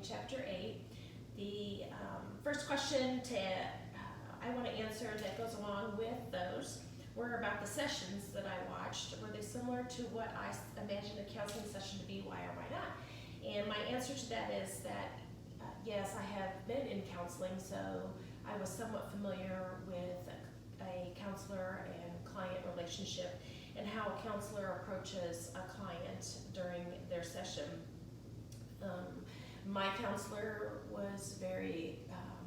chapter 8. The first question I want to answer that goes along with those were about the sessions that I watched. Were they similar to what I imagined a counseling session to be? Why or why not? And my answer to that is that yes, I have been in counseling, so I was somewhat familiar with a counselor and client relationship and how a counselor approaches a client during their session. My counselor was very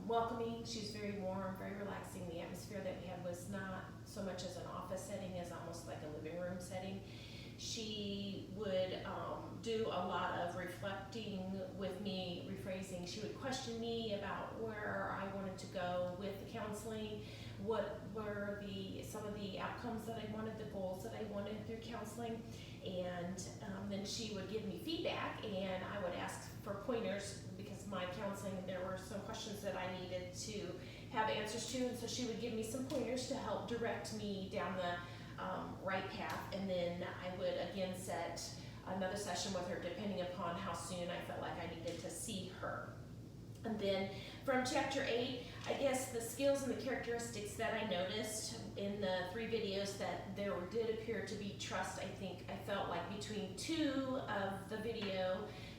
welcoming. She was very warm, very relaxing. The atmosphere that we had was not so much as an office setting as almost like a living room setting. She would do a lot of reflecting with me, rephrasing. She would question me about where I wanted to go with the counseling, what were some of the outcomes that I wanted, the goals that I wanted through counseling, and then she would give me feedback, and I would ask for pointers because my counseling, there were some questions that I needed to have answers to, and so she would give me some pointers to help direct me down the right path, and then I would again set another session with her depending upon how soon I felt like I needed to see her. And then from chapter 8, I guess the skills and the characteristics that I noticed in the 3 videos, that there did appear to be trust. I felt like between 2 of the video,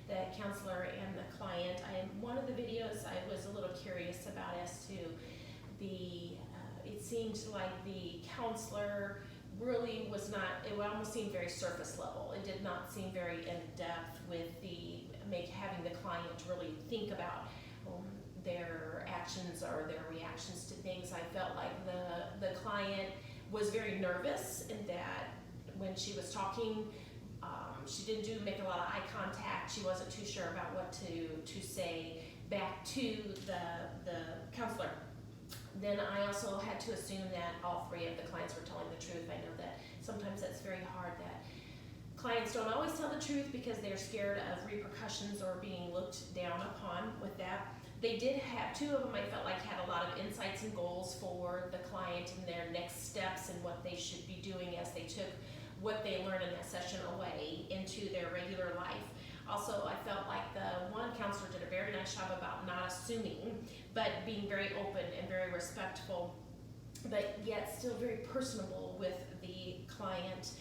the counselor and the client. One of the videos I was a little curious about as to it seemed like the counselor really was not, it almost seemed very surface level. It did not seem very in depth with having the client really think about their actions or their reactions to things. I felt like the client was very nervous in that when she was talking, she didn't make a lot of eye contact. She wasn't too sure about what to say back to the counselor. Then I also had to assume that all 3 of the clients were telling the truth. I know that sometimes that's very hard, that clients don't always tell the truth because they're scared of repercussions or being looked down upon with that. They did have 2 of them I felt like had a lot of insights and goals for the client and their next steps and what they should be doing as they took what they learned in that session away into their regular life. Also, I felt like the one counselor did a very nice job about not assuming, but being very open and very respectful, but yet still very personable with the client.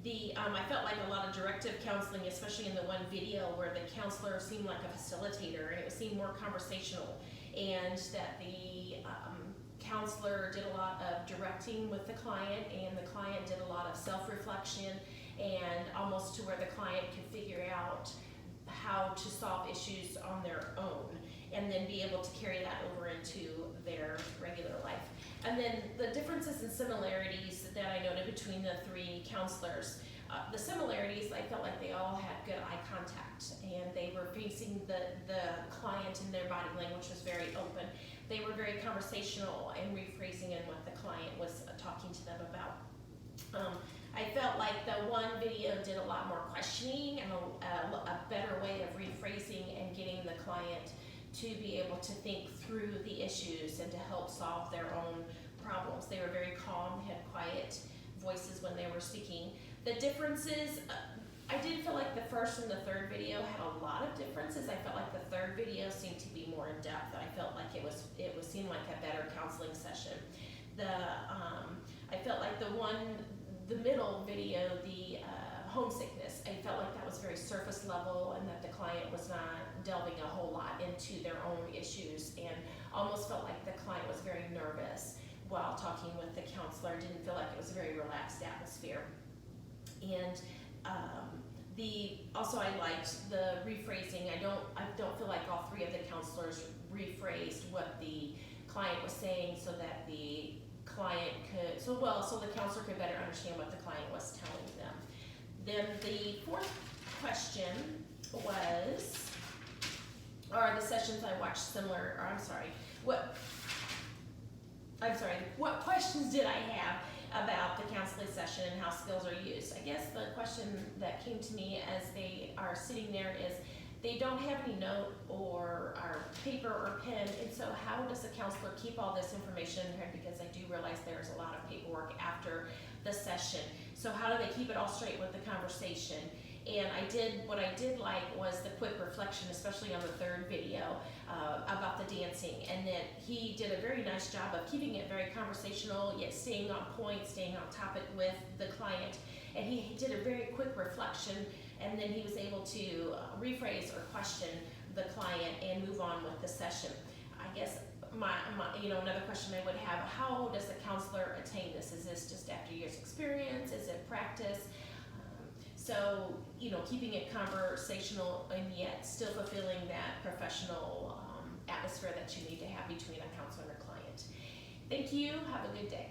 I felt like a lot of directive counseling, especially in the one video where the counselor seemed like a facilitator and it seemed more conversational, and that the counselor did a lot of directing with the client and the client did a lot of self-reflection, and almost to where the client could figure out how to solve issues on their own and then be able to carry that over into their regular life. And then the differences and similarities that I noted between the 3 counselors. The similarities, I felt like they all had good eye contact and they were facing the client, and their body language was very open. They were very conversational and rephrasing in what the client was talking to them about. I felt like the one video did a lot more questioning and a better way of rephrasing and getting the client to be able to think through the issues and to help solve their own problems. They were very calm, had quiet voices when they were speaking. The differences, I did feel like the first and the third video had a lot of differences. I felt like the third video seemed to be more in depth. I felt like it seemed like a better counseling session. I felt like the middle video, the homesickness, I felt like that was very surface level and that the client was not delving a whole lot into their own issues, and almost felt like the client was very nervous while talking with the counselor. Didn't feel like it was a very relaxed atmosphere. And also I liked the rephrasing. I don't feel like all 3 of the counselors rephrased what the client was saying so that the client so the counselor could better understand what the client was telling them. Then the 4th question was, are the sessions I watched similar, or what questions did I have about the counseling session and how skills are used? I guess the question that came to me as they are sitting there is, they don't have any note or paper or pen, and so how does a counselor keep all this information in here? Because I do realize there's a lot of paperwork after the session. So how do they keep it all straight with the conversation? And what I did like was the quick reflection, especially on the third video, about the dancing, and that he did a very nice job of keeping it very conversational, yet staying on point, staying on topic with the client. And he did a very quick reflection, and then he was able to rephrase or question the client and move on with the session. I guess my another question I would have: how does the counselor attain this? Is this just after years' experience? Is it practice? So, keeping it conversational and yet still fulfilling that professional atmosphere that you need to have between a counselor and a client. Thank you. Have a good day.